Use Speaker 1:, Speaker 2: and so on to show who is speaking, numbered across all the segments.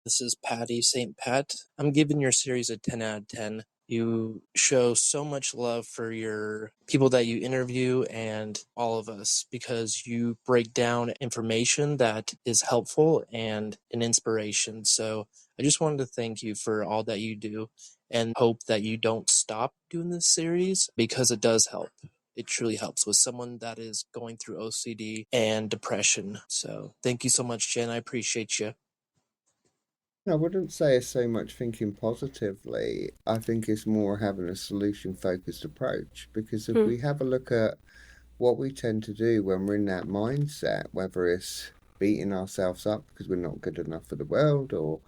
Speaker 1: This is Patty St. Pat. I'm giving your series a 10 out of 10. You show so much love for your people that you interview and all of us because you break down information that is helpful and an inspiration. So I just wanted to thank you for all that you do and hope that you don't stop doing this series because it does help. It truly helps with someone that is going through OCD and depression. So thank you so much, Jen. I appreciate you.
Speaker 2: I wouldn't say it's so much thinking positively. I think it's more having a solution focused approach. Because if
Speaker 3: Hmm.
Speaker 2: we have a look at what we tend to do when we're in that mindset, whether it's beating ourselves up because we're not good enough for the world or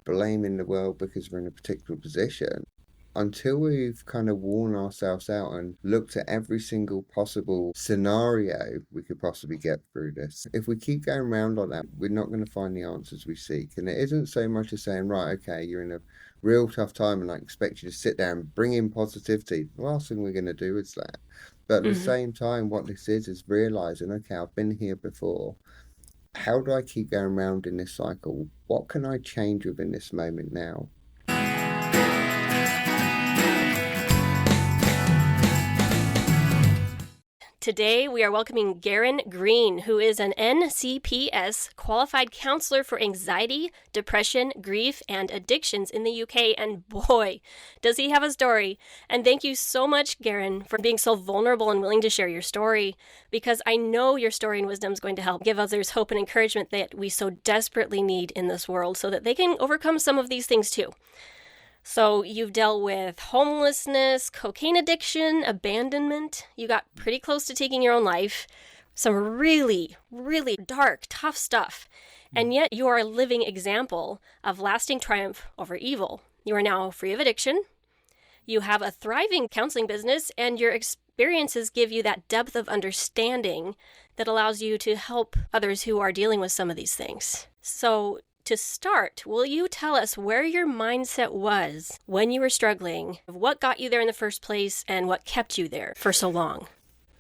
Speaker 2: blaming the world because we're in a particular position, until we've kind of worn ourselves out and looked at every single possible scenario we could possibly get through this, if we keep going around like that, we're not going to find the answers we seek. And it isn't so much as saying, right, okay, you're in a real tough time and I expect you to sit there and bring in positivity. The last thing we're going to do is that. But at the
Speaker 3: Hmm.
Speaker 2: same time, what this is realizing, okay, I've been here before. How do I keep going around in this cycle? What can I change within this moment now?
Speaker 3: Today, we are welcoming Garon Green, who is an NCPS qualified counselor for anxiety, depression, grief, and addictions in the UK. And boy, does he have a story. And thank you so much, Garon, for being so vulnerable and willing to share your story, because I know your story and wisdom is going to help give others hope and encouragement that we so desperately need in this world so that they can overcome some of these things too. So you've dealt with homelessness, cocaine addiction, abandonment. You got pretty close to taking your own life. Some really, really dark, tough stuff. And yet you are a living example of lasting triumph over evil. You are now free of addiction. You have a thriving counseling business, and your experiences give you that depth of understanding that allows you to help others who are dealing with some of these things. So to start, will you tell us where your mindset was when you were struggling, what got you there in the first place, and what kept you there for so long?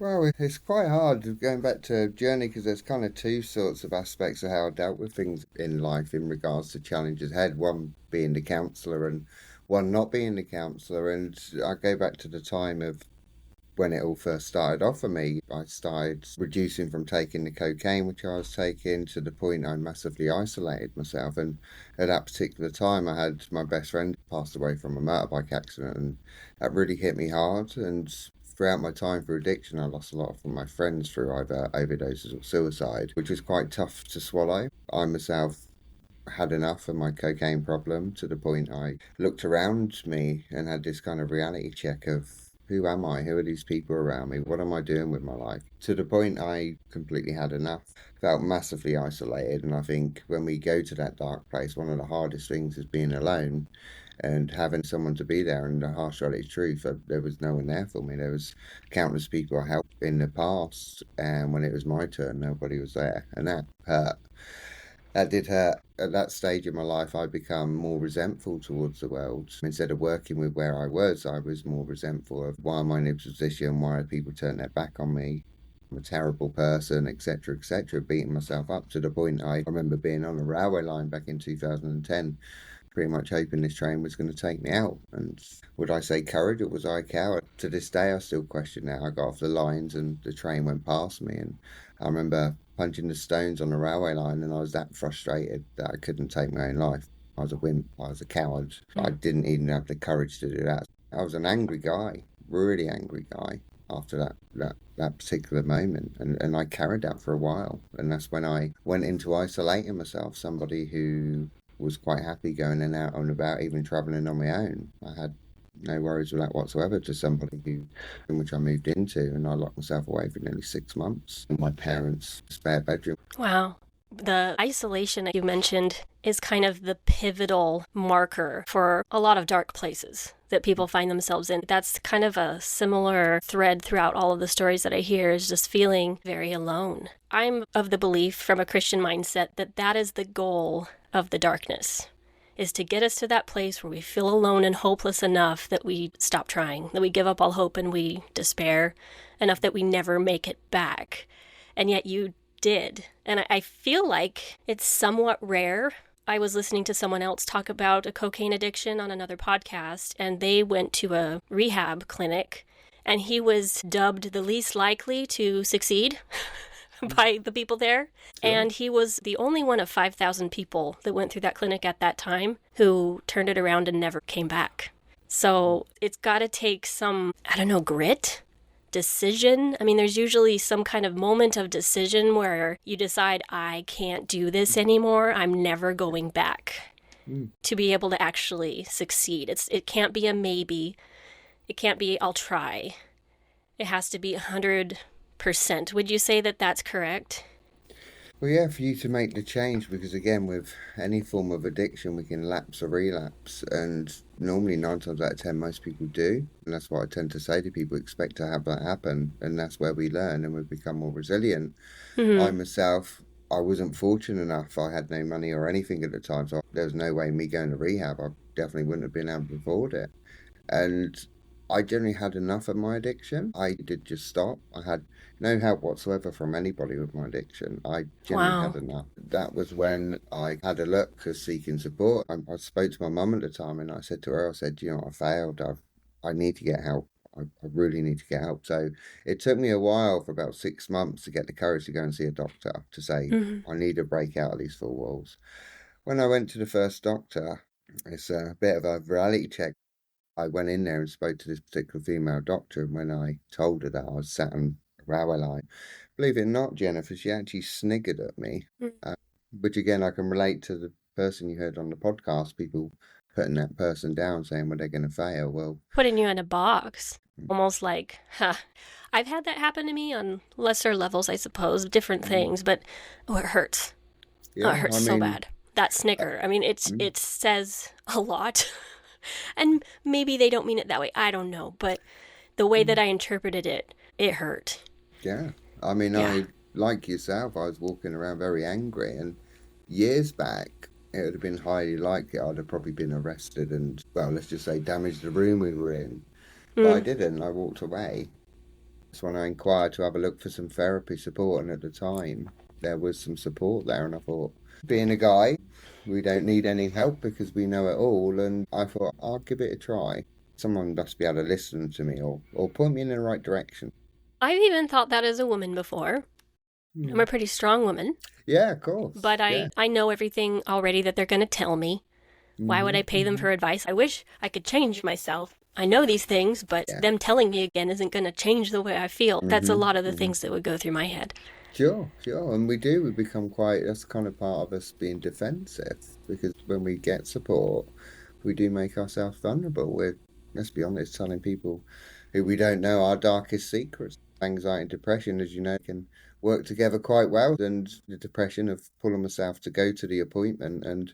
Speaker 2: Well, it's quite hard going back to journey because there's kind of two sorts of aspects of how I dealt with things in life in regards to challenges ahead. One being the counsellor and one not being the counsellor. And I go back to the time of when it all first started off for me. I started reducing from taking the cocaine, which I was taking, to the point I massively isolated myself. And at that particular time, I had my best friend passed away from a motorbike accident, and that really hit me hard. And throughout my time for addiction, I lost a lot of my friends through either overdoses or suicide, which was quite tough to swallow. I myself had enough of my cocaine problem to the point I looked around me and had this kind of reality check of who am I? Who are these people around me? What am I doing with my life? To the point I completely had enough. Felt massively isolated. And I think when we go to that dark place, one of the hardest things is being alone and having someone to be there. And the harsh reality truth, there was no one there for me. There was countless people I helped in the past, and when it was my turn, nobody was there. And that hurt. That did hurt. At that stage in my life, I become more resentful towards the world. Instead of working with where I was more resentful of why am I in this position? Why do people turn their back on me? I'm a terrible person, etc., beating myself up to the point I remember being on a railway line back in 2010, pretty much hoping this train was going to take me out. And would I say courage or was I a coward? To this day, I still question that. I got off the lines and the train went past me, and I remember punching the stones on the railway line, and I was that frustrated that I couldn't take my own life. I was a wimp. I was a coward. I
Speaker 3: Mm.
Speaker 2: didn't even have the courage to do that. I was an angry guy, really angry guy after that particular moment, and I carried that for a while, and that's when I went into isolating myself. Somebody who was quite happy going in and out and about, even traveling on my own. I had no worries with that whatsoever, to somebody who in which I moved into, and I locked myself away for nearly 6 months in my parents' spare bedroom.
Speaker 3: Wow. The isolation that you mentioned is kind of the pivotal marker for a lot of dark places that people find themselves in. That's kind of a similar thread throughout all of the stories that I hear, is just feeling very alone. I'm of the belief from a Christian mindset that that is the goal of the darkness, is to get us to that place where we feel alone and hopeless enough that we stop trying, that we give up all hope and we despair enough that we never make it back. And yet you did. And I feel like it's somewhat rare I was listening to someone else talk about a cocaine addiction on another podcast, and they went to a rehab clinic, and he was dubbed the least likely to succeed by the people there.
Speaker 2: Sure.
Speaker 3: And he was the only one of 5,000 people that went through that clinic at that time who turned it around and never came back. So it's got to take some, I don't know, grit, decision. I mean, there's usually some kind of moment of decision where you decide, I can't do this anymore. I'm never going back, to be able to actually succeed. It can't be a maybe. It can't be, I'll try. It has to be 100%. Would you say that that's correct?
Speaker 2: Well, yeah, for you to make the change, because again, with any form of addiction, we can lapse or relapse, and normally 9 times out of 10, most people do, and that's what I tend to say to people, expect to have that happen, and that's where we learn and we become more resilient. I myself, I wasn't fortunate enough, I had no money or anything at the time, so there was no way me going to rehab, I definitely wouldn't have been able to afford it, and I generally had enough of my addiction. I did just stop. I had no help whatsoever from anybody with my addiction. I generally had enough. That was when I had a look at seeking support. I spoke to my mum at the time and I said to her, I said, you know, I failed. I need to get help. I really need to get help. So it took me a while, for about 6 months, to get the courage to go and see a doctor, to say, I need to break out of these 4 walls. When I went to the first doctor, it's a bit of a reality check. I went in there and spoke to this particular female doctor, and when I told her that I was sat on a railway line, believe it or not, Jennifer, she actually sniggered at me, which again, I can relate to the person you heard on the podcast, people putting that person down, saying, well, they're going to fail. Well,
Speaker 3: putting you in a box, almost like, I've had that happen to me on lesser levels, I suppose, different things, but it hurts.
Speaker 2: Yeah,
Speaker 3: it hurts so bad. That snigger, I mean, it says a lot. And maybe they don't mean it that way. I don't know. But the way that I interpreted it, it hurt.
Speaker 2: Yeah. I mean, I, like yourself, I was walking around very angry. And years back, it would have been highly likely I'd have probably been arrested and, well, let's just say damaged the room we were in. But I didn't. I walked away. That's when I inquired to have a look for some therapy support. And at the time, there was some support there. And I thought, being a guy, we don't need any help because we know it all, and I thought, I'll give it a try. Someone must be able to listen to me or point me in the right direction.
Speaker 3: I've even thought that as a woman before. I'm a pretty strong woman.
Speaker 2: Yeah, of course.
Speaker 3: But I know everything already that they're going to tell me. Why would I pay them for advice? I wish I could change myself. I know these things, but them telling me again isn't going to change the way I feel. That's a lot of the things that would go through my head.
Speaker 2: Sure. And we become quite, that's kind of part of us being defensive, because when we get support, we do make ourselves vulnerable. We're, let's be honest, telling people who we don't know our darkest secrets. Anxiety and depression, as you know, can work together quite well. And the depression of pulling myself to go to the appointment and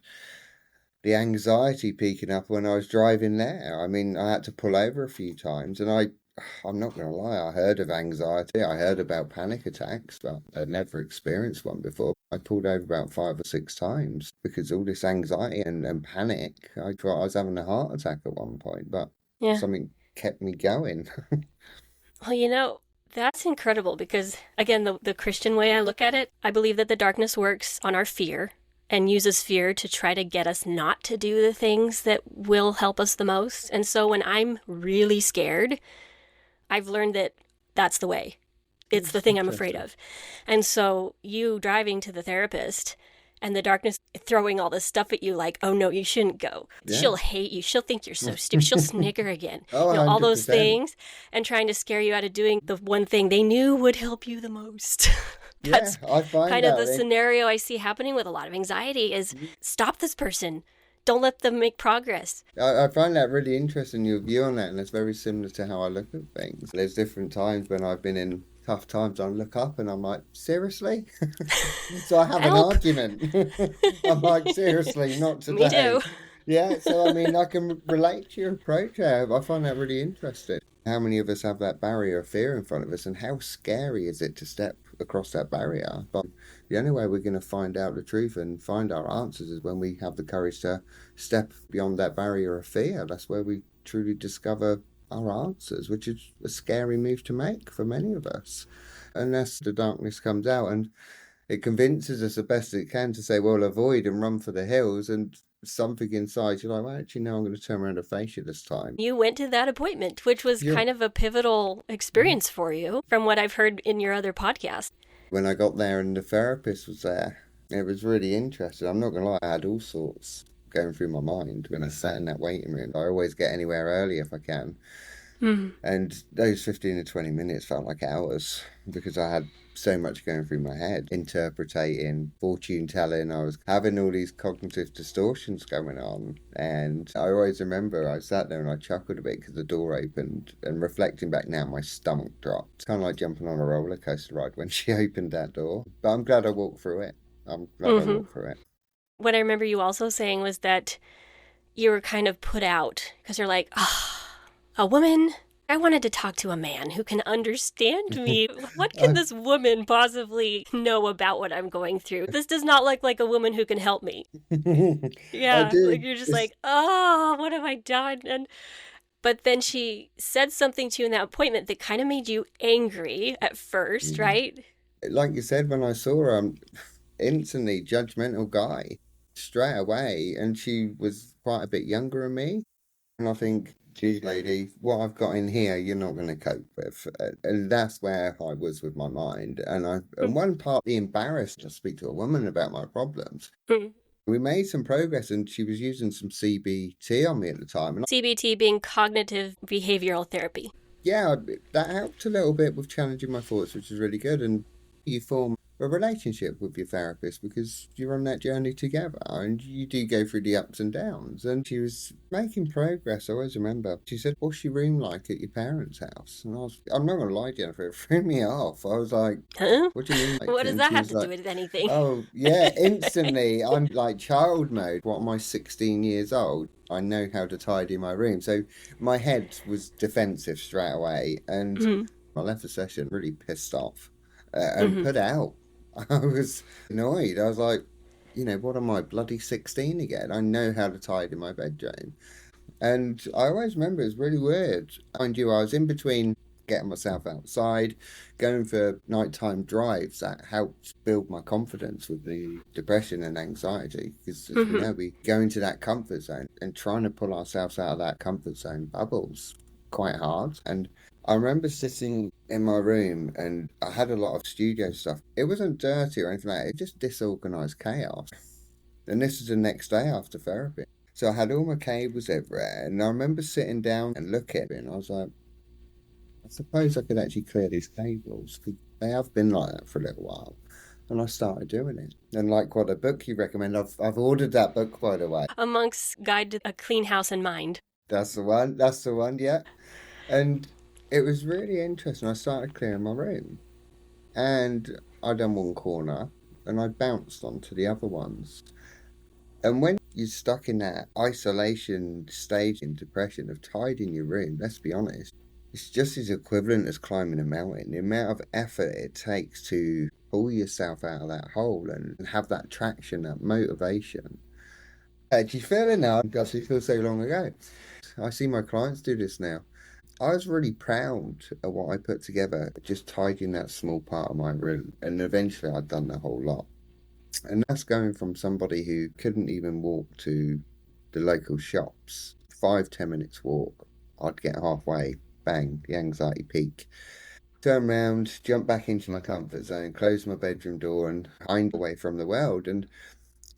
Speaker 2: the anxiety peaking up when I was driving there. I mean, I had to pull over a few times, and I'm not going to lie, I heard of anxiety. I heard about panic attacks, but I'd never experienced one before. I pulled over about 5 or 6 times because all this anxiety and panic. I thought I was having a heart attack at one point, but something kept me going.
Speaker 3: Well, you know, that's incredible because, again, the Christian way I look at it, I believe that the darkness works on our fear and uses fear to try to get us not to do the things that will help us the most. And so when I'm really scared, I've learned that that's the way. It's the thing I'm afraid of. And so you driving to the therapist and the darkness throwing all this stuff at you like, oh no, you shouldn't go. Yeah. She'll hate you. She'll think you're so stupid. She'll snigger again. All those things, and trying to scare you out of doing the one thing they knew would help you the most. That's
Speaker 2: I find
Speaker 3: kind of the scenario I see happening with a lot of anxiety is stop this person. Don't let them make progress.
Speaker 2: I find that really interesting, your view on that, and it's very similar to how I look at things. There's different times when I've been in tough times, I look up and I'm like, seriously? So I have an argument. I'm like, seriously, not today.
Speaker 3: Me too.
Speaker 2: Yeah, so I mean, I can relate to your approach. I find that really interesting. How many of us have that barrier of fear in front of us, and how scary is it to step across that barrier? But the only way we're going to find out the truth and find our answers is when we have the courage to step beyond that barrier of fear. That's where we truly discover our answers, which is a scary move to make for many of us, unless the darkness comes out. And it convinces us the best it can to say, well, avoid and run for the hills. And something inside, you're like, well, actually, no, I'm going to turn around and face you this time.
Speaker 3: You went to that appointment, which was kind of a pivotal experience for you from what I've heard in your other podcast.
Speaker 2: When I got there and the therapist was there, it was really interesting. I'm not going to lie, I had all sorts going through my mind when I sat in that waiting room. I always get anywhere early if I can. And those 15 to 20 minutes felt like hours because I had so much going through my head, interpreting, fortune telling. I was having all these cognitive distortions going on. And I always remember I sat there and I chuckled a bit because the door opened, and reflecting back now, my stomach dropped. Kind of like jumping on a roller coaster ride when she opened that door. But I'm glad I walked through it. I'm glad I walked through it.
Speaker 3: What I remember you also saying was that you were kind of put out because you're like, a woman? I wanted to talk to a man who can understand me. What can this woman possibly know about what I'm going through? This does not look like a woman who can help me. Yeah, like you're just like, oh, what have I done? But then she said something to you in that appointment that kind of made you angry at first, right?
Speaker 2: Like you said, when I saw her, I'm instantly judgmental guy straight away, and she was quite a bit younger than me. And I think, geez, lady, what I've got in here, you're not going to cope with. And that's where I was with my mind. And one part, embarrassed to speak to a woman about my problems. We made some progress, and she was using some CBT on me at the time. And
Speaker 3: CBT being cognitive behavioral therapy.
Speaker 2: Yeah, that helped a little bit with challenging my thoughts, which is really good. And you form a relationship with your therapist because you're on that journey together and you do go through the ups and downs. And she was making progress. I always remember she said, what's your room like at your parents' house? And I'm not going to lie, Jennifer, it threw me off. I was like,
Speaker 3: huh?
Speaker 2: What do you mean?
Speaker 3: What does that have to do with anything?
Speaker 2: Oh, yeah, instantly. I'm like child mode. What am I, 16 years old? I know how to tidy my room. So my head was defensive straight away. And I left the session really pissed off and put out. I was annoyed. I was like, what am I, bloody 16 again? I know how to tidy my bedroom. And I always remember it was really weird. Mind you, I was in between getting myself outside, going for nighttime drives. That helped build my confidence with the depression and anxiety. Because, as we know, we go into that comfort zone, and trying to pull ourselves out of that comfort zone bubbles quite hard. And I remember sitting in my room and I had a lot of studio stuff. It wasn't dirty or anything like that. It was just disorganized chaos. And this was the next day after therapy. So I had all my cables everywhere. And I remember sitting down and looking at it. And I was like, I suppose I could actually clear these cables. Because they have been like that for a little while. And I started doing it. And like what a book you recommend, I've ordered that book, by the way.
Speaker 3: A Monk's Guide to a Clean House and Mind.
Speaker 2: That's the one, yeah. And it was really interesting. I started clearing my room, and I done one corner, and I bounced onto the other ones. And when you're stuck in that isolation stage in depression of tidying your room, let's be honest, it's just as equivalent as climbing a mountain. The amount of effort it takes to pull yourself out of that hole and have that traction, that motivation. Do you feel it now? Gosh, it feels so long ago. I see my clients do this now. I was really proud of what I put together, just tidying that small part of my room. And eventually I'd done the whole lot. And that's going from somebody who couldn't even walk to the local shops. 5-10 minutes walk. I'd get halfway, bang, the anxiety peak. Turn around, jump back into my comfort zone, close my bedroom door and hide away from the world. And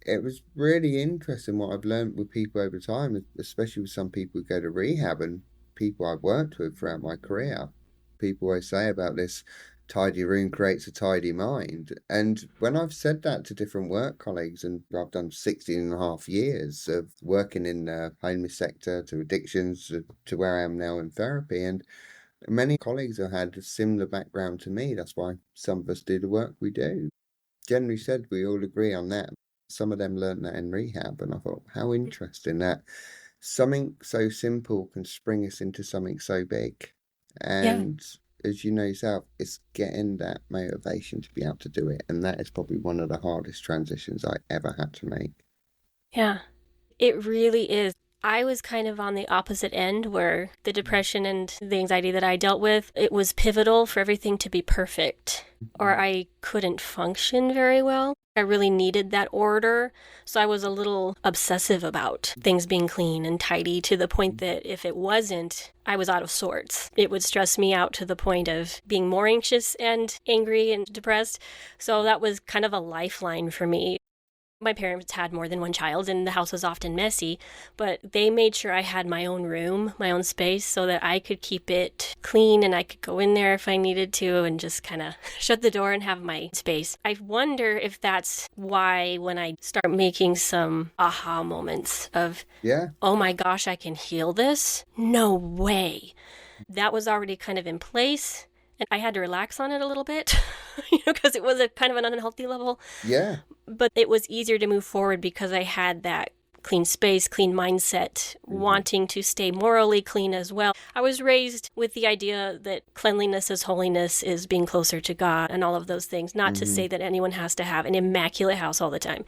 Speaker 2: it was really interesting what I've learned with people over time, especially with some people who go to rehab and people I've worked with throughout my career. People always say about this tidy room creates a tidy mind. And when I've said that to different work colleagues, and I've done 16 and a half years of working in the homeless sector to addictions to where I am now in therapy, and many colleagues have had a similar background to me. That's why some of us do the work we do. Generally said, we all agree on that. Some of them learned that in rehab, and I thought, how interesting that something so simple can spring us into something so big. And as you know yourself, it's getting that motivation to be able to do it. And that is probably one of the hardest transitions I ever had to make.
Speaker 3: Yeah, it really is. I was kind of on the opposite end where the depression and the anxiety that I dealt with, it was pivotal for everything to be perfect, or I couldn't function very well. I really needed that order, so I was a little obsessive about things being clean and tidy to the point that if it wasn't, I was out of sorts. It would stress me out to the point of being more anxious and angry and depressed, so that was kind of a lifeline for me. My parents had more than one child, and the house was often messy, but they made sure I had my own room, my own space, so that I could keep it clean and I could go in there if I needed to and just kind of shut the door and have my space. I wonder if that's why when I start making some aha moments of, oh my gosh, I can heal this? No way. That was already kind of in place. And I had to relax on it a little bit, because it was a kind of an unhealthy level.
Speaker 2: Yeah.
Speaker 3: But it was easier to move forward because I had that clean space, clean mindset, wanting to stay morally clean as well. I was raised with the idea that cleanliness is holiness, is being closer to God and all of those things. Not to say that anyone has to have an immaculate house all the time,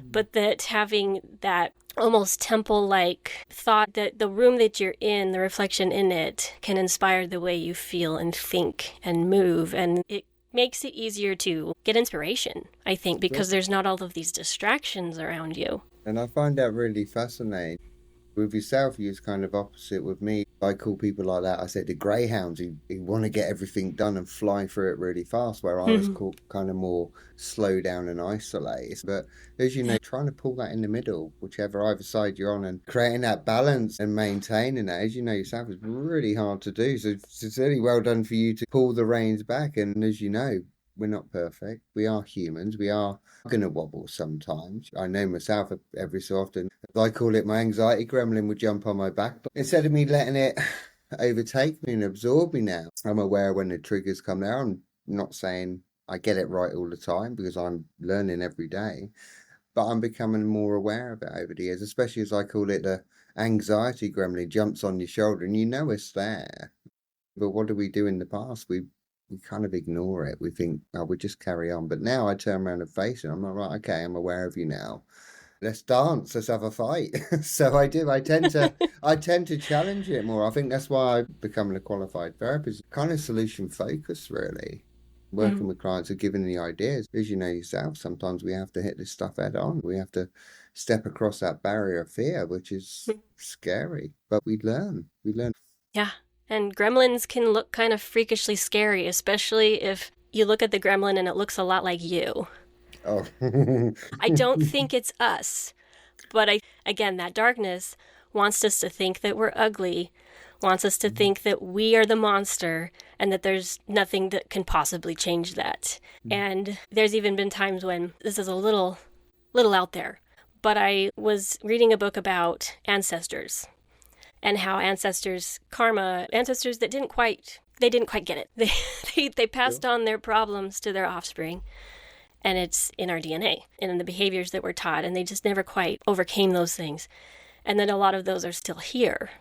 Speaker 3: but that having that almost temple-like thought that the room that you're in, the reflection in it, can inspire the way you feel and think and move. And it makes it easier to get inspiration, I think, because there's not all of these distractions around you.
Speaker 2: And I find that really fascinating. With yourself, you're kind of opposite with me. I call people like that, I said, the greyhounds who want to get everything done and fly through it really fast, where I was called kind of more slow down and isolate. But as you know, trying to pull that in the middle, whichever either side you're on, and creating that balance and maintaining that, as you know yourself, is really hard to do. So it's really well done for you to pull the reins back. And as you know, we're not perfect. We are humans. We are going to wobble sometimes. I know myself every so often. I call it my anxiety gremlin would jump on my back. But instead of me letting it overtake me and absorb me now, I'm aware when the triggers come there. I'm not saying I get it right all the time because I'm learning every day. But I'm becoming more aware of it over the years, especially as I call it the anxiety gremlin jumps on your shoulder and you know it's there. But what do we do in the past? We kind of ignore it. We think, oh, we just carry on. But now I turn around and face it. I'm like, right, okay, I'm aware of you now. Let's dance. Let's have a fight. So I do. I tend to challenge it more. I think that's why I'm becoming a qualified therapist. Kind of solution focused, really. Working with clients and giving the ideas. As you know yourself, sometimes we have to hit this stuff head on. We have to step across that barrier of fear, which is scary. But we learn.
Speaker 3: Yeah. And gremlins can look kind of freakishly scary, especially if you look at the gremlin and it looks a lot like you.
Speaker 2: Oh.
Speaker 3: I don't think it's us. But again, that darkness wants us to think that we're ugly, wants us to think that we are the monster, and that there's nothing that can possibly change that. And there's even been times when this is a little out there, but I was reading a book about ancestors. And how ancestors' karma, ancestors that didn't quite get it. They passed on their problems to their offspring. And it's in our DNA and in the behaviors that we're taught. And they just never quite overcame those things. And then a lot of those are still here.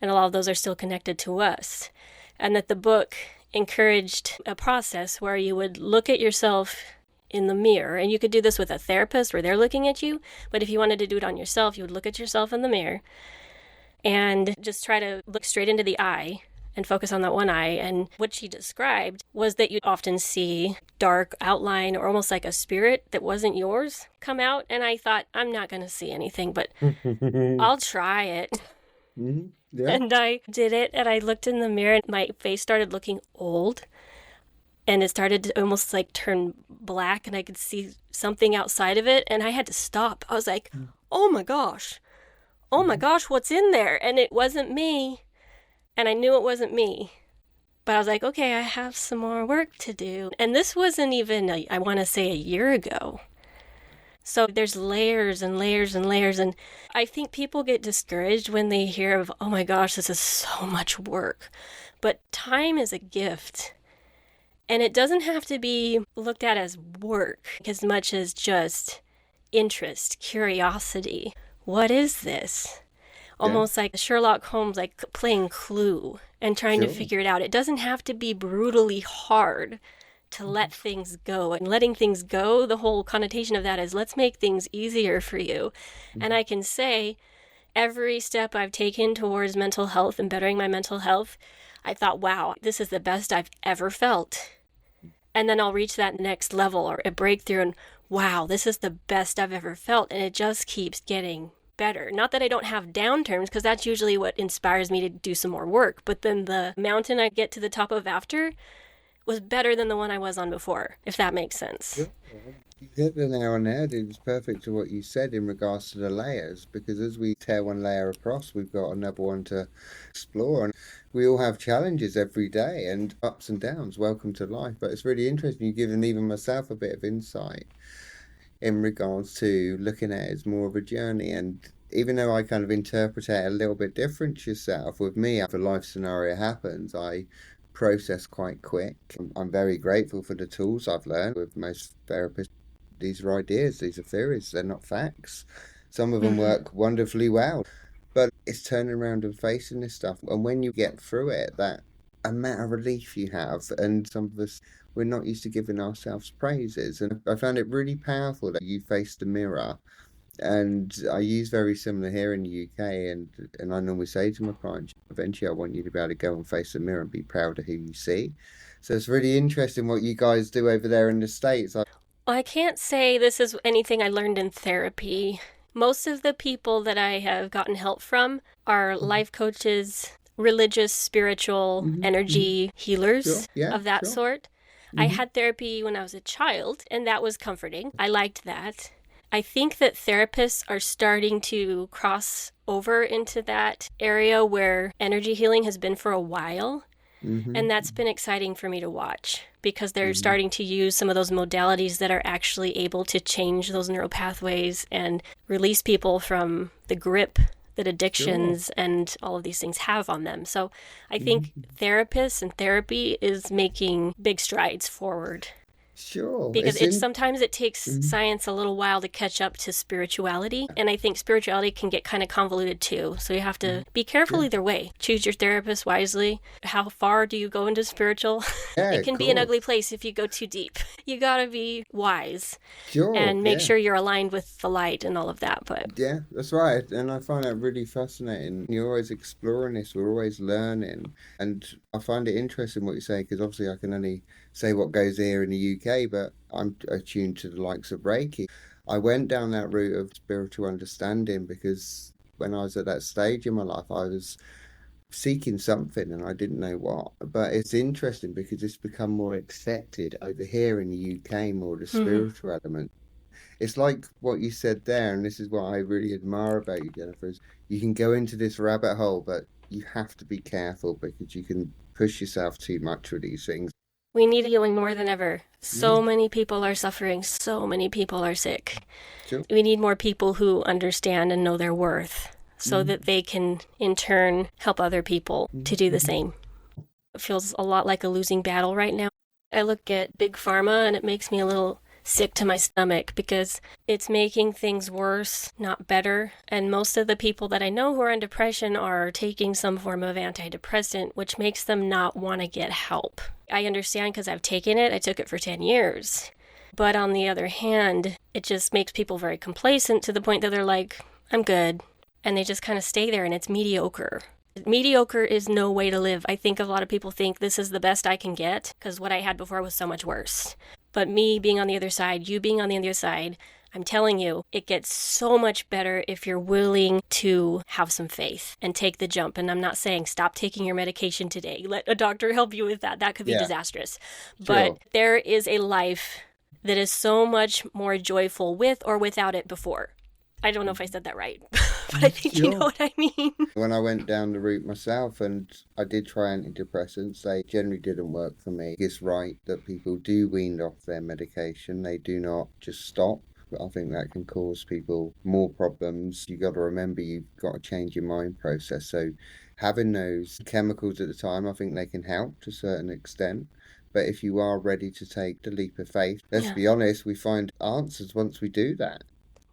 Speaker 3: And a lot of those are still connected to us. And that the book encouraged a process where you would look at yourself in the mirror. And you could do this with a therapist where they're looking at you. But if you wanted to do it on yourself, you would look at yourself in the mirror and just try to look straight into the eye and focus on that one eye. And what she described was that you'd often see dark outline or almost like a spirit that wasn't yours come out. And I thought, I'm not going to see anything, but I'll try it.
Speaker 2: Yeah.
Speaker 3: And I did it, and I looked in the mirror and my face started looking old. And it started to almost like turn black, and I could see something outside of it. And I had to stop. I was like, oh my gosh, what's in there? And it wasn't me. And I knew it wasn't me. But I was like, okay, I have some more work to do. And this wasn't even, I want to say, a year ago. So there's layers and layers and layers. And I think people get discouraged when they hear of, oh my gosh, this is so much work. But time is a gift. And it doesn't have to be looked at as work as much as just interest, curiosity. What is this? Almost like Sherlock Holmes, like playing Clue and trying to figure it out. It doesn't have to be brutally hard to let things go. And letting things go, the whole connotation of that is let's make things easier for you. And I can say, every step I've taken towards mental health and bettering my mental health, I thought, wow, this is the best I've ever felt. And then I'll reach that next level or a breakthrough and wow, this is the best I've ever felt. And it just keeps getting better. Not that I don't have down terms, because that's usually what inspires me to do some more work. But then the mountain I get to the top of after was better than the one I was on before, if that makes sense.
Speaker 2: Yeah. You hit the nail on the head. It was perfect to what you said in regards to the layers, because as we tear one layer across, we've got another one to explore. And we all have challenges every day and ups and downs. Welcome to life. But it's really interesting. You've given even myself a bit of insight in regards to looking at it as more of a journey. And even though I kind of interpret it a little bit different to yourself, with me, if a life scenario happens, I process quite quick. I'm very grateful for the tools I've learned with most therapists. These are ideas, these are theories, they're not facts. Some of them work wonderfully well, but it's turning around and facing this stuff. And when you get through it, that amount of relief you have, and some of us, we're not used to giving ourselves praises. And I found it really powerful that you faced the mirror. And I use very similar here in the UK, and I normally say to my clients, eventually I want you to be able to go and face the mirror and be proud of who you see. So it's really interesting what you guys do over there in the States.
Speaker 3: I can't say this is anything I learned in therapy. Most of the people that I have gotten help from are life coaches, religious, spiritual, energy healers of that sort. I had therapy when I was a child, and that was comforting. I liked that. I think that therapists are starting to cross over into that area where energy healing has been for a while. And that's been exciting for me to watch, because they're starting to use some of those modalities that are actually able to change those neural pathways and release people from the grip that addictions and all of these things have on them. So I think therapists and therapy is making big strides forward.
Speaker 2: Sure.
Speaker 3: Because sometimes it takes science a little while to catch up to spirituality. And I think spirituality can get kind of convoluted too. So you have to be careful either way. Choose your therapist wisely. How far do you go into spiritual? It can be an ugly place if you go too deep. You got to be wise and make sure you're aligned with the light and all of that. But
Speaker 2: yeah, that's right. And I find that really fascinating. You're always exploring this. We're always learning. And I find it interesting what you say, because obviously I can only say what goes here in the UK, but I'm attuned to the likes of Reiki. I went down that route of spiritual understanding because when I was at that stage in my life, I was seeking something and I didn't know what. But it's interesting because it's become more accepted over here in the UK, more the spiritual element. It's like what you said there, and this is what I really admire about you, Jennifer, is you can go into this rabbit hole, but you have to be careful because you can push yourself too much with these things.
Speaker 3: We need healing more than ever. So many people are suffering. So many people are sick.
Speaker 2: Sure.
Speaker 3: We need more people who understand and know their worth so that they can, in turn, help other people to do the same. It feels a lot like a losing battle right now. I look at Big Pharma and it makes me a little sick to my stomach because it's making things worse, not better. And most of the people that I know who are in depression are taking some form of antidepressant, which makes them not want to get help. I understand because I've taken it. I took it for 10 years. But on the other hand, it just makes people very complacent to the point that they're like, I'm good. And they just kind of stay there and it's mediocre. Mediocre is no way to live. I think a lot of people think this is the best I can get because what I had before was so much worse. But me being on the other side, you being on the other side, I'm telling you, it gets so much better if you're willing to have some faith and take the jump. And I'm not saying stop taking your medication today. Let a doctor help you with that. That could be disastrous.
Speaker 2: Sure.
Speaker 3: But there is a life that is so much more joyful with or without it before. I don't know if I said that right, but I think you know what I mean.
Speaker 2: When I went down the route myself and I did try antidepressants, they generally didn't work for me. It's right that people do wean off their medication. They do not just stop. I think that can cause people more problems. You got to remember you've got to change your mind process. So having those chemicals at the time, I think they can help to a certain extent. But if you are ready to take the leap of faith, let's be honest, we find answers once we do that.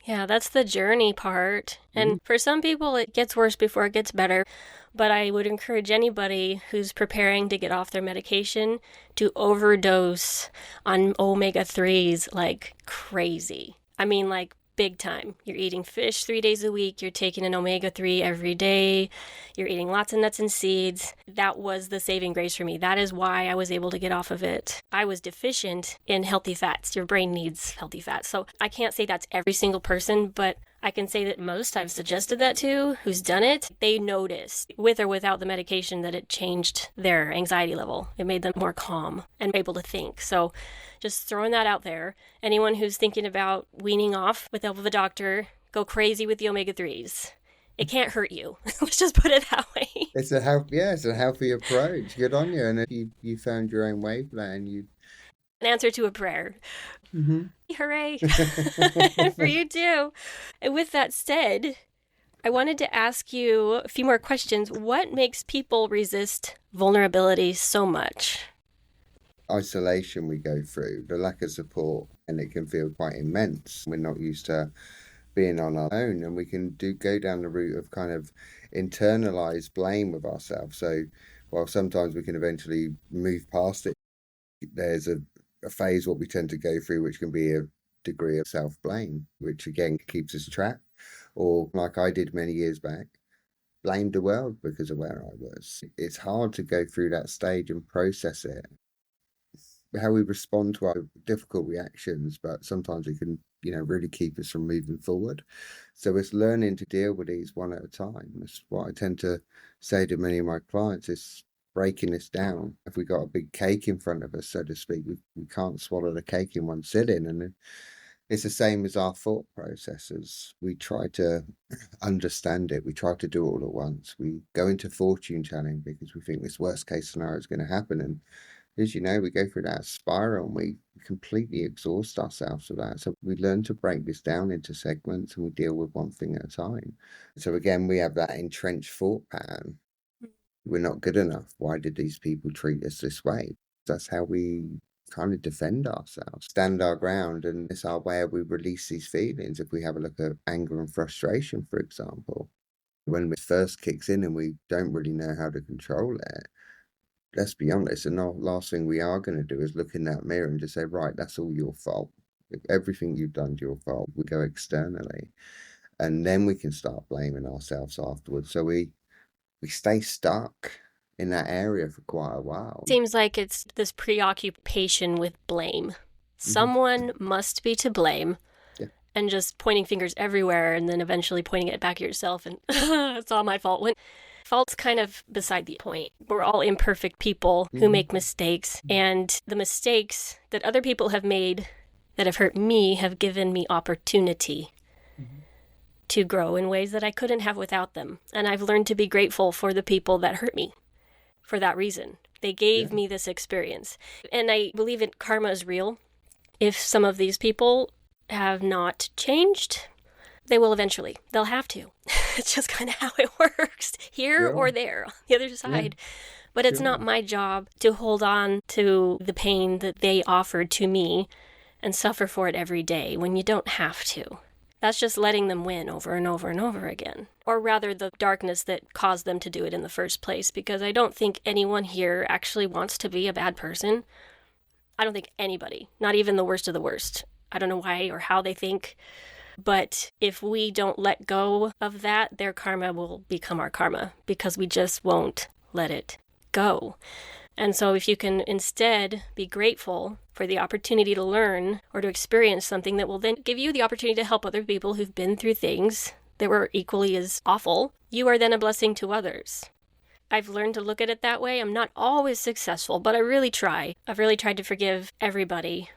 Speaker 3: Yeah, that's the journey part. And for some people, it gets worse before it gets better. But I would encourage anybody who's preparing to get off their medication to overdose on omega-3s like crazy. I mean, like big time. You're eating fish 3 days a week. You're taking an omega-3 every day. You're eating lots of nuts and seeds. That was the saving grace for me. That is why I was able to get off of it. I was deficient in healthy fats. Your brain needs healthy fats. So I can't say that's every single person, but I can say that most I've suggested that to who's done it, they noticed with or without the medication that it changed their anxiety level. It made them more calm and able to think. So just throwing that out there. Anyone who's thinking about weaning off with the help of a doctor, go crazy with the omega-3s. It can't hurt you. Let's just put it that way.
Speaker 2: It's a healthy approach. Good on you. And you found your own wavelength.
Speaker 3: An answer to a prayer.
Speaker 2: Mm-hmm.
Speaker 3: Hooray. For you too. And with that said, I wanted to ask you a few more questions. What makes people resist vulnerability so much?
Speaker 2: Isolation we go through, the lack of support, and it can feel quite immense. We're not used to being on our own, and we can go down the route of kind of internalized blame with ourselves. So while sometimes we can eventually move past it, there's a phase what we tend to go through, which can be a degree of self-blame, which again keeps us trapped. Or like I did many years back, blamed the world because of where I was. It's hard to go through that stage and process it. How we respond to our difficult reactions, but sometimes it can, really keep us from moving forward. So it's learning to deal with these one at a time. That's what I tend to say to many of my clients is breaking this down. If we got a big cake in front of us, so to speak, we can't swallow the cake in one sitting. And it's the same as our thought processes. We try to understand it. We try to do it all at once. We go into fortune telling because we think this worst case scenario is going to happen. And as you know, we go through that spiral and we completely exhaust ourselves with that. So we learn to break this down into segments and we deal with one thing at a time. So again, we have that entrenched thought pattern. We're not good enough. Why did these people treat us this way? That's how we kind of defend ourselves, stand our ground, and it's our way we release these feelings. If we have a look at anger and frustration, for example, when it first kicks in and we don't really know how to control it, let's be honest, and the last thing we are going to do is look in that mirror and just say, right, that's all your fault. Everything you've done is your fault. We go externally, and then we can start blaming ourselves afterwards. So we stay stuck in that area for quite a while.
Speaker 3: Seems like it's this preoccupation with blame. Someone must be to blame.
Speaker 2: Yeah.
Speaker 3: And just pointing fingers everywhere and then eventually pointing it back at yourself and it's all my fault. When fault's kind of beside the point. We're all imperfect people who make mistakes, and the mistakes that other people have made that have hurt me have given me opportunity to grow in ways that I couldn't have without them. And I've learned to be grateful for the people that hurt me for that reason. They gave me this experience. And I believe that karma is real. If some of these people have not changed, they will eventually. They'll have to. It's just kind of how it works, here or there, on the other side. But it's not my job to hold on to the pain that they offered to me and suffer for it every day when you don't have to. That's just letting them win over and over and over again. Or rather, the darkness that caused them to do it in the first place, because I don't think anyone here actually wants to be a bad person. I don't think anybody, not even the worst of the worst. I don't know why or how they think. But if we don't let go of that, their karma will become our karma, because we just won't let it go. And so if you can instead be grateful for the opportunity to learn or to experience something that will then give you the opportunity to help other people who've been through things that were equally as awful, you are then a blessing to others. I've learned to look at it that way. I'm not always successful, but I really try. I've really tried to forgive everybody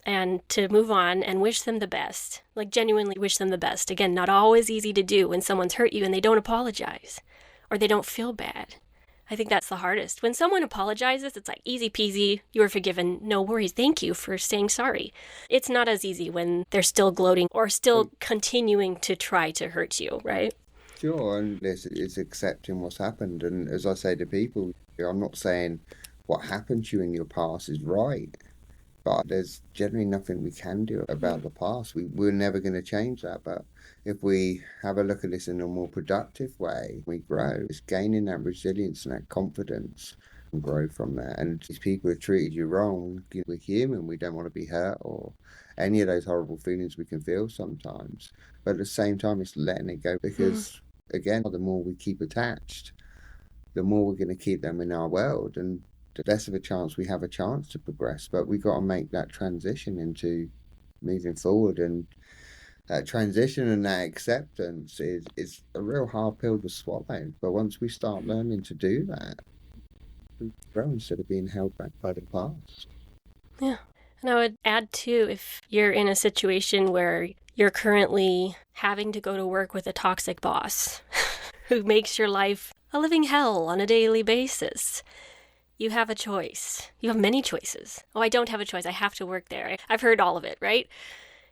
Speaker 3: and to move on and wish them the best. Like, genuinely wish them the best. Again, not always easy to do when someone's hurt you and they don't apologize or they don't feel bad. I think that's the hardest. When someone apologizes, it's like easy peasy, you are forgiven, no worries, thank you for saying sorry. It's not as easy when they're still gloating or still continuing to try to hurt you, right?
Speaker 2: Sure, and it's accepting what's happened. And as I say to people, I'm not saying what happened to you in your past is right, but there's generally nothing we can do about the past. We're never going to change that. But if we have a look at this in a more productive way, we grow. It's gaining that resilience and that confidence and grow from that. And these people have treated you wrong. We're human. We don't want to be hurt or any of those horrible feelings we can feel sometimes. But at the same time, it's letting it go because, again, the more we keep attached, the more we're going to keep them in our world, and the less of a chance we have a chance to progress. But we got to make that transition into moving forward, and that transition and that acceptance is a real hard pill to swallow. But once we start learning to do that, we grow instead of being held back by the past.
Speaker 3: Yeah. And I would add too, if you're in a situation where you're currently having to go to work with a toxic boss who makes your life a living hell on a daily basis, you have a choice. You have many choices. Oh, I don't have a choice. I have to work there. I've heard all of it, right?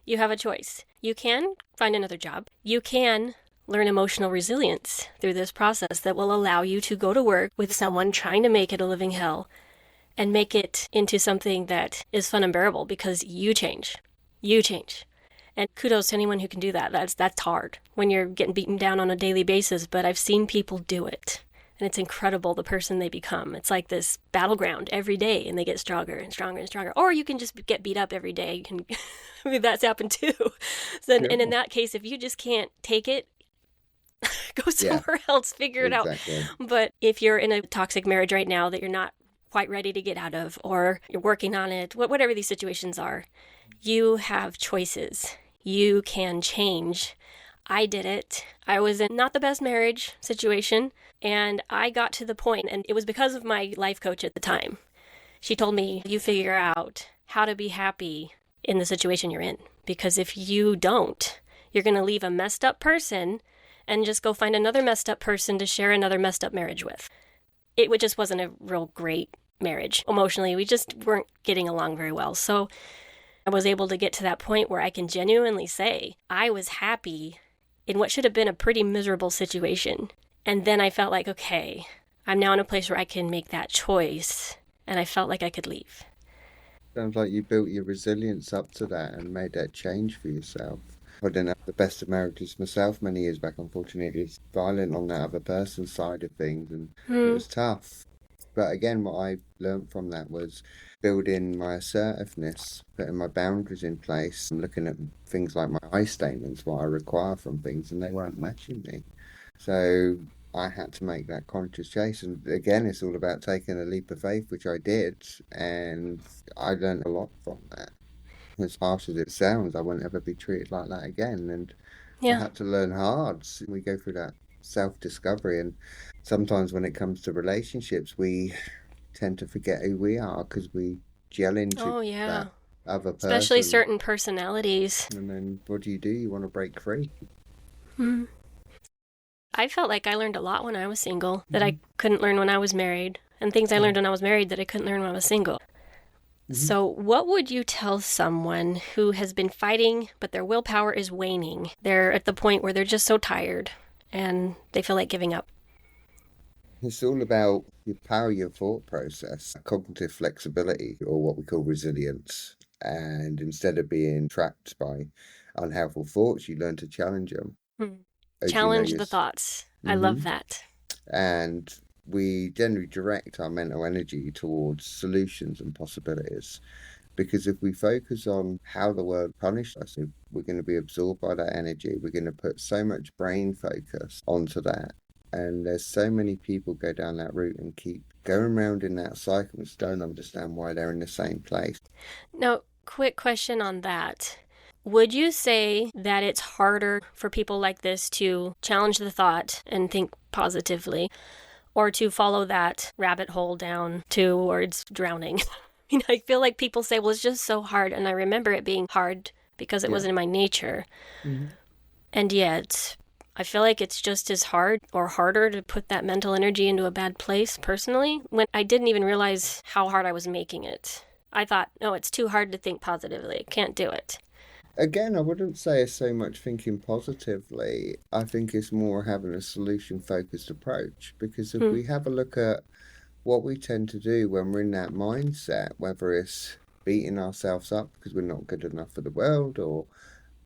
Speaker 3: You have a choice. You can find another job. You can learn emotional resilience through this process that will allow you to go to work with someone trying to make it a living hell and make it into something that is fun and bearable because you change. You change. And kudos to anyone who can do that. That's hard when you're getting beaten down on a daily basis, but I've seen people do it. And it's incredible the person they become. It's like this battleground every day, and they get stronger and stronger and stronger. Or you can just get beat up every day. I mean, that's happened too. So, and in that case, if you just can't take it, go somewhere else, figure it out. But if you're in a toxic marriage right now that you're not quite ready to get out of, or you're working on it, whatever these situations are, you have choices. You can change. I did it. I was in not the best marriage situation, and I got to the point, and it was because of my life coach at the time. She told me, you figure out how to be happy in the situation you're in, because if you don't, you're going to leave a messed up person and just go find another messed up person to share another messed up marriage with. It just wasn't a real great marriage. Emotionally, we just weren't getting along very well. So I was able to get to that point where I can genuinely say I was happy in what should have been a pretty miserable situation. And then I felt like, okay, I'm now in a place where I can make that choice. And I felt like I could leave.
Speaker 2: Sounds like you built your resilience up to that and made that change for yourself. I didn't have the best of marriages myself many years back, unfortunately. It's violent on that other person's side of things, and it was tough. But again, what I learned from that was building my assertiveness, putting my boundaries in place, and looking at things like my I statements, what I require from things, and they weren't matching me. So I had to make that conscious choice. And again, it's all about taking a leap of faith, which I did, and I learned a lot from that. As harsh as it sounds, I won't ever be treated like that again. And I had to learn hard. We go through that self-discovery, and sometimes when it comes to relationships, we tend to forget who we are because we gel into that other person.
Speaker 3: Especially certain personalities.
Speaker 2: And then what do? You want to break free.
Speaker 3: I felt like I learned a lot when I was single that I couldn't learn when I was married, and things I learned when I was married that I couldn't learn when I was single. So what would you tell someone who has been fighting, but their willpower is waning? They're at the point where they're just so tired and they feel like giving up.
Speaker 2: It's all about your power, your thought process, cognitive flexibility, or what we call resilience. And instead of being trapped by unhelpful thoughts, you learn to challenge them.
Speaker 3: Challenge the thoughts. I love that.
Speaker 2: And we generally direct our mental energy towards solutions and possibilities. Because if we focus on how the world punished us, we're going to be absorbed by that energy. We're going to put so much brain focus onto that. And there's so many people go down that route and keep going around in that cycle and don't understand why they're in the same place.
Speaker 3: Now, quick question on that. Would you say that it's harder for people like this to challenge the thought and think positively, or to follow that rabbit hole down towards drowning? I mean, I feel like people say, well, it's just so hard. And I remember it being hard because it wasn't in my nature. And yet, I feel like it's just as hard or harder to put that mental energy into a bad place personally, when I didn't even realize how hard I was making it. I thought, no, it's too hard to think positively. I can't do it.
Speaker 2: Again, I wouldn't say it's so much thinking positively. I think it's more having a solution-focused approach. Because if we have a look at what we tend to do when we're in that mindset, whether it's beating ourselves up because we're not good enough for the world, or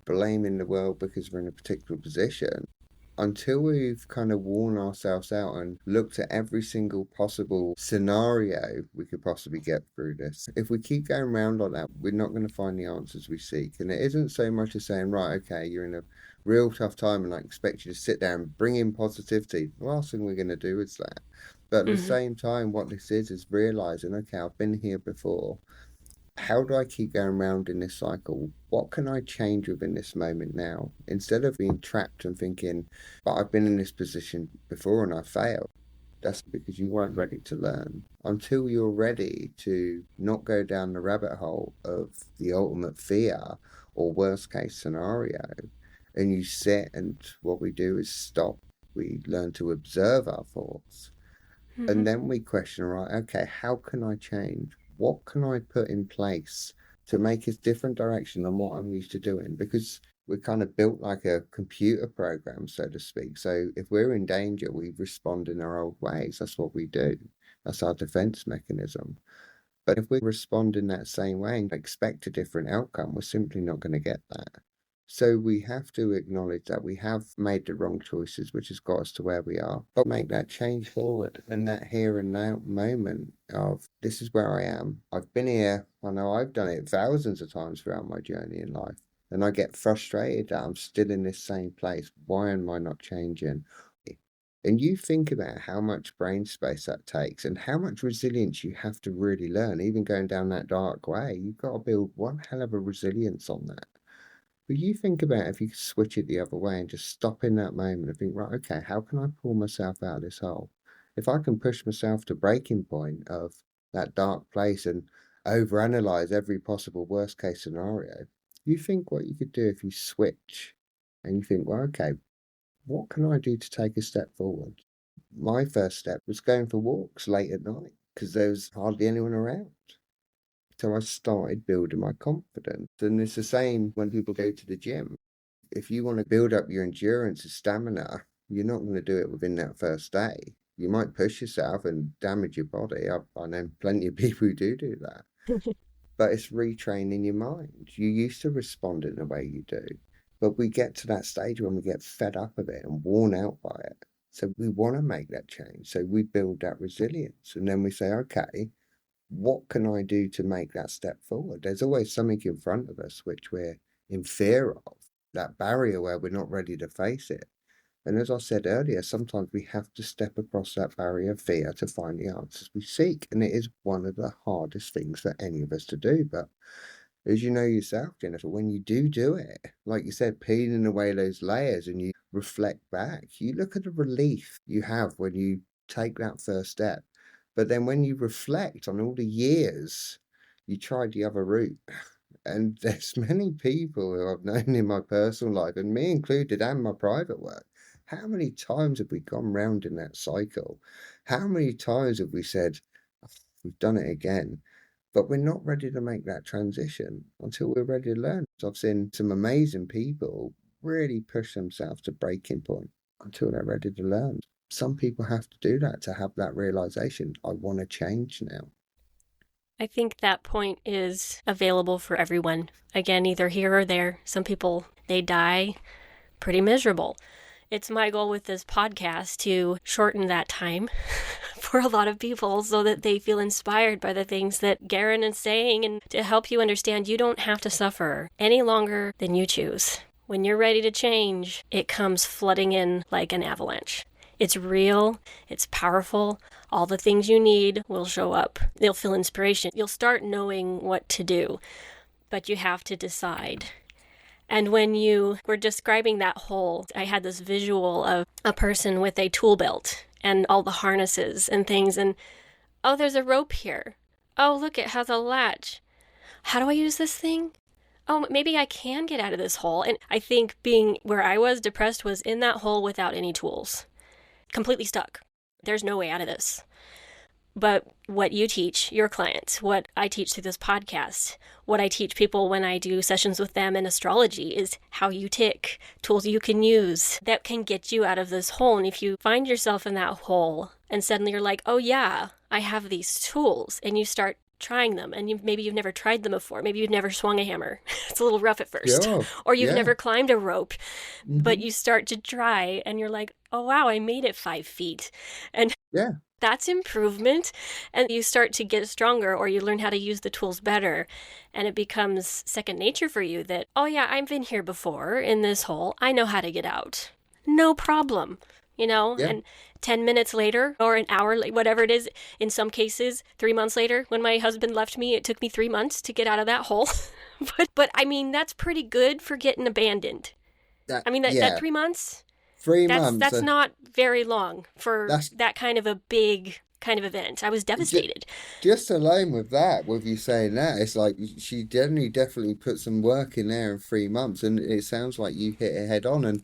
Speaker 2: blaming the world because we're in a particular position, until we've kind of worn ourselves out and looked at every single possible scenario we could possibly get through this. If we keep going around like that, we're not going to find the answers we seek. And it isn't so much as saying, right, okay, you're in a real tough time and I expect you to sit there and bring in positivity. The last thing we're going to do is that. But at the same time, what this is realizing, okay, I've been here before. How do I keep going around in this cycle? What can I change within this moment now? Instead of being trapped and thinking, but I've been in this position before and I failed. That's because you weren't ready to learn. Until you're ready to not go down the rabbit hole of the ultimate fear or worst case scenario, and you sit, and what we do is stop. We learn to observe our thoughts. And then we question, right, okay, how can I change? What can I put in place to make a different direction than what I'm used to doing? Because we're kind of built like a computer program, so to speak. So if we're in danger, we respond in our old ways. That's what we do. That's our defense mechanism. But if we respond in that same way and expect a different outcome, we're simply not going to get that. So we have to acknowledge that we have made the wrong choices, which has got us to where we are, but make that change forward and that here and now moment of this is where I am. I've been here. I know I've done it thousands of times throughout my journey in life. And I get frustrated that I'm still in this same place. Why am I not changing? And you think about how much brain space that takes and how much resilience you have to really learn, even going down that dark way. You've got to build one hell of a resilience on that. But you think about if you could switch it the other way and just stop in that moment and think, right, okay, how can I pull myself out of this hole? If I can push myself to breaking point of that dark place and overanalyze every possible worst case scenario, you think what you could do if you switch and you think, well, okay, what can I do to take a step forward? My first step was going for walks late at night because there was hardly anyone around. So I started building my confidence. And it's the same when people go to the gym. If you want to build up your endurance and stamina, you're not going to do it within that first day. You might push yourself and damage your body. I know plenty of people who do that. But it's retraining your mind. You used to respond in the way you do. But we get to that stage when we get fed up of it and worn out by it. So we want to make that change. So we build that resilience. And then we say, okay, what can I do to make that step forward? There's always something in front of us which we're in fear of, that barrier where we're not ready to face it. And as I said earlier, sometimes we have to step across that barrier of fear to find the answers we seek. And it is one of the hardest things for any of us to do. But as you know yourself, Jennifer, when you do it, like you said, peeling away those layers and you reflect back, you look at the relief you have when you take that first step. But then when you reflect on all the years you tried the other route, and there's many people who I've known in my personal life, and me included, and my private work, how many times have we gone round in that cycle? How many times have we said, oh, we've done it again? But we're not ready to make that transition until we're ready to learn. So I've seen some amazing people really push themselves to breaking point until they're ready to learn. Some people have to do that to have that realization. I want to change now.
Speaker 3: I think that point is available for everyone. Again, either here or there. Some people, they die pretty miserable. It's my goal with this podcast to shorten that time for a lot of people so that they feel inspired by the things that Garon is saying and to help you understand you don't have to suffer any longer than you choose. When you're ready to change, it comes flooding in like an avalanche. It's real, it's powerful, all the things you need will show up. They'll feel inspiration. You'll start knowing what to do, but you have to decide. And when you were describing that hole, I had this visual of a person with a tool belt and all the harnesses and things. And, oh, there's a rope here. Oh, look, it has a latch. How do I use this thing? Oh, maybe I can get out of this hole. And I think being where I was depressed was in that hole without any tools. Completely stuck. There's no way out of this. But what you teach your clients, what I teach through this podcast, what I teach people when I do sessions with them in astrology is how you tick, tools you can use that can get you out of this hole. And if you find yourself in that hole and suddenly you're like, oh yeah, I have these tools, and you start trying them, and maybe you've never tried them before. Maybe you've never swung a hammer. It's a little rough at first.
Speaker 2: Sure.
Speaker 3: Or you've
Speaker 2: Yeah.
Speaker 3: never climbed a rope, but
Speaker 2: Mhm.
Speaker 3: you start to try and you're like, oh wow, I made it 5 feet. And
Speaker 2: Yeah.
Speaker 3: that's improvement. And you start to get stronger, or you learn how to use the tools better. And it becomes second nature for you that, oh yeah, I've been here before in this hole. I know how to get out. No problem.
Speaker 2: Yeah.
Speaker 3: And 10 minutes later or an hour, whatever it is, in some cases, 3 months later, when my husband left me, it took me 3 months to get out of that hole. but I mean, that's pretty good for getting abandoned. I mean, that 3 months,
Speaker 2: 3 months.
Speaker 3: that's not very long for
Speaker 2: That's-
Speaker 3: that kind of a big kind of event. I was devastated.
Speaker 2: Just alone with that, with you saying that, it's like she definitely put some work in there in 3 months, and it sounds like you hit it head on. And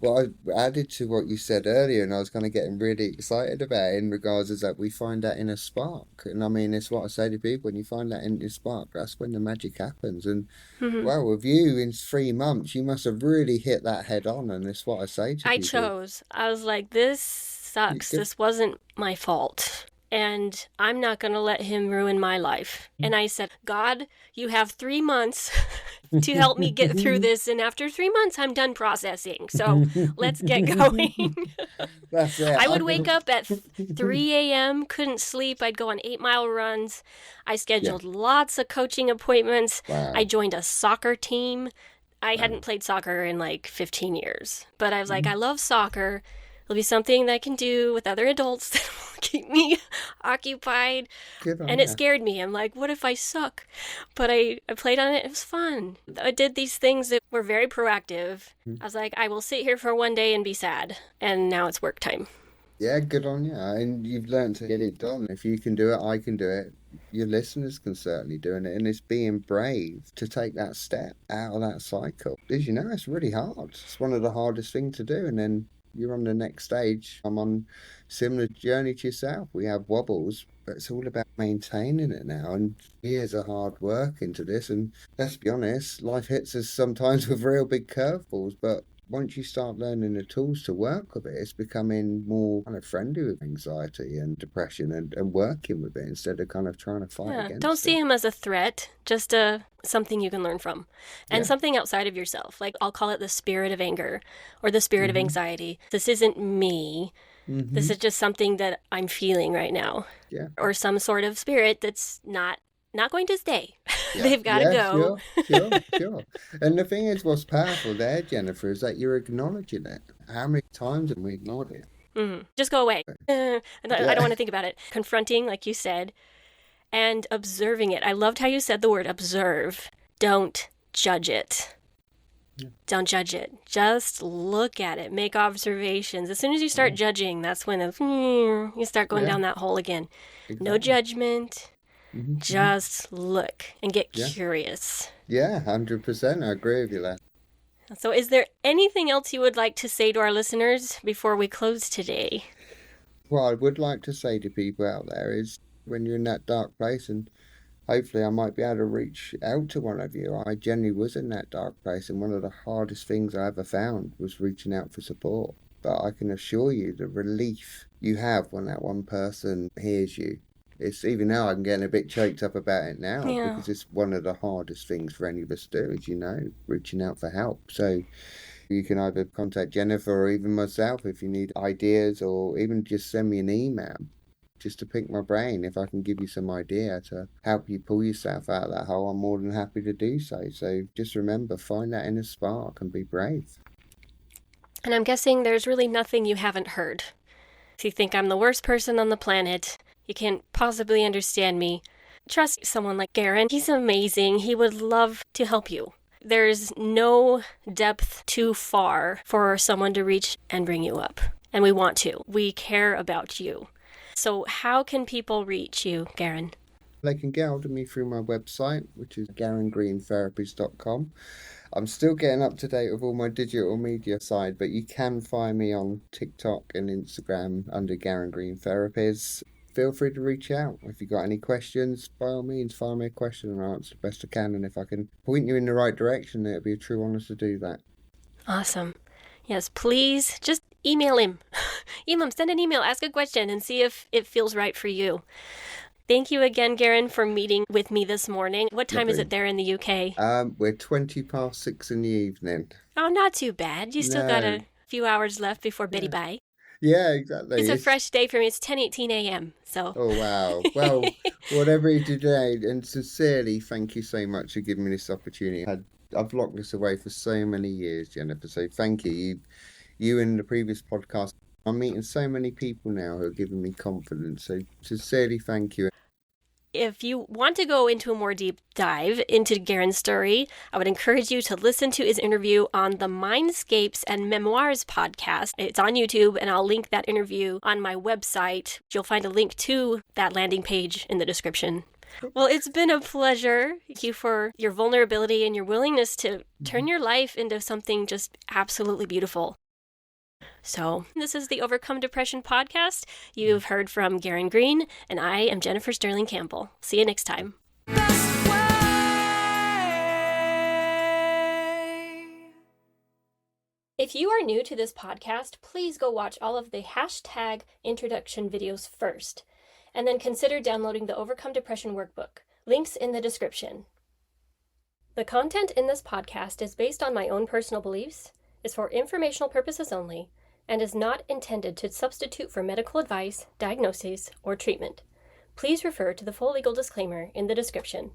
Speaker 2: what I added to what you said earlier, and I was kind of getting really excited about it in regards is that we find that inner spark. And I mean, it's what I say to people: when you find that inner spark, that's when the magic happens. And well, with you in 3 months, you must have really hit that head on, and it's what I say to people.
Speaker 3: I was like, this sucks. This wasn't my fault. And I'm not going to let him ruin my life. And I said, God, you have 3 months to help me get through this. And after 3 months, I'm done processing. So let's get going.
Speaker 2: That's it.
Speaker 3: I would wake up at 3 a.m., couldn't sleep. I'd go on 8-mile runs. I scheduled lots of coaching appointments.
Speaker 2: Wow.
Speaker 3: I joined a soccer team. I hadn't played soccer in like 15 years. But I was like, I love soccer. It'll be something that I can do with other adults that will keep me occupied.
Speaker 2: Good on
Speaker 3: And it
Speaker 2: ya.
Speaker 3: scared me. I'm like, what if I suck? But I played on it. It was fun. I did these things that were very proactive. I was like, I will sit here for one day and be sad. And now it's work time.
Speaker 2: Yeah, good on you. And you've learned to get it done. If you can do it, I can do it. Your listeners can certainly do it. And it's being brave to take that step out of that cycle. As you know, it's really hard. It's one of the hardest things to do. And then you're on the next stage. I'm on similar journey to yourself. We have wobbles, but it's all about maintaining it now. And years of hard work into this. And let's be honest, life hits us sometimes with real big curveballs, but once you start learning the tools to work with it, it's becoming more kind of friendly with anxiety and depression and working with it instead of kind of trying to fight against
Speaker 3: Don't
Speaker 2: it.
Speaker 3: see him as a threat, just something you can learn from. And something outside of yourself. Like, I'll call it the spirit of anger or the spirit of anxiety. This isn't me. This is just something that I'm feeling right now.
Speaker 2: Yeah.
Speaker 3: Or some sort of spirit that's not going to stay. They've got to go.
Speaker 2: Sure. And the thing is, what's powerful there, Jennifer, is that you're acknowledging it. How many times have we ignored it?
Speaker 3: Just go away. I don't want to think about it. Confronting, like you said, and observing it. I loved how you said the word observe. Don't judge it. Don't judge it. Just look at it. Make observations. As soon as you start judging, that's when you start going down that hole again. No judgment. Just look and get curious.
Speaker 2: Yeah, 100%. I agree with you there.
Speaker 3: So is there anything else you would like to say to our listeners before we close today?
Speaker 2: What I would like to say to people out there is when you're in that dark place, and hopefully I might be able to reach out to one of you. I genuinely was in that dark place, and one of the hardest things I ever found was reaching out for support. But I can assure you the relief you have when that one person hears you. It's even now I'm getting a bit choked up about it now because it's one of the hardest things for any of us to do, as you know, reaching out for help. So you can either contact Jennifer or even myself if you need ideas, or even just send me an email just to pick my brain. If I can give you some idea to help you pull yourself out of that hole, I'm more than happy to do so. So just remember, find that inner spark and be brave.
Speaker 3: And I'm guessing there's really nothing you haven't heard. If you think I'm the worst person on the planet, you can't possibly understand me, trust someone like Garon. He's amazing. He would love to help you. There's no depth too far for someone to reach and bring you up. And we want to. We care about you. So how can people reach you, Garon?
Speaker 2: They can get hold of me through my website, which is GaronGreenTherapies.com. I'm still getting up to date with all my digital media side, but you can find me on TikTok and Instagram under Garon Green Therapies. Feel free to reach out. If you've got any questions, by all means, fire me a question and I'll answer the best I can. And if I can point you in the right direction, it'll be a true honour to do that.
Speaker 3: Awesome. Yes, please just email him. Send an email, ask a question, and see if it feels right for you. Thank you again, Garon, for meeting with me this morning. What time is
Speaker 2: Lovely.
Speaker 3: it there in the UK?
Speaker 2: We're 6:20 in the evening.
Speaker 3: Oh, not too bad. You still got
Speaker 2: No.
Speaker 3: a few hours left before Betty
Speaker 2: Yeah.
Speaker 3: Bye.
Speaker 2: Yeah, exactly.
Speaker 3: It's a fresh day for me. It's 10:18 a.m. So.
Speaker 2: Oh, wow. Well, whatever you do today, and sincerely, thank you so much for giving me this opportunity. I've locked this away for so many years, Jennifer. So thank you. You in the previous podcast. I'm meeting so many people now who are giving me confidence. So sincerely, thank you.
Speaker 3: If you want to go into a more deep dive into Garon's story, I would encourage you to listen to his interview on the Mindscapes and Memoirs podcast. It's on YouTube, and I'll link that interview on my website. You'll find a link to that landing page in the description. Well, it's been a pleasure. Thank you for your vulnerability and your willingness to turn your life into something just absolutely beautiful. So, this is the Overcome Depression podcast. You've heard from Garon Green, and I am Jennifer Sterling Campbell. See you next time. If you are new to this podcast, please go watch all of the hashtag introduction videos first, and then consider downloading the Overcome Depression workbook. Links in the description. The content in this podcast is based on my own personal beliefs, is for informational purposes only, and is not intended to substitute for medical advice, diagnoses, or treatment. Please refer to the full legal disclaimer in the description.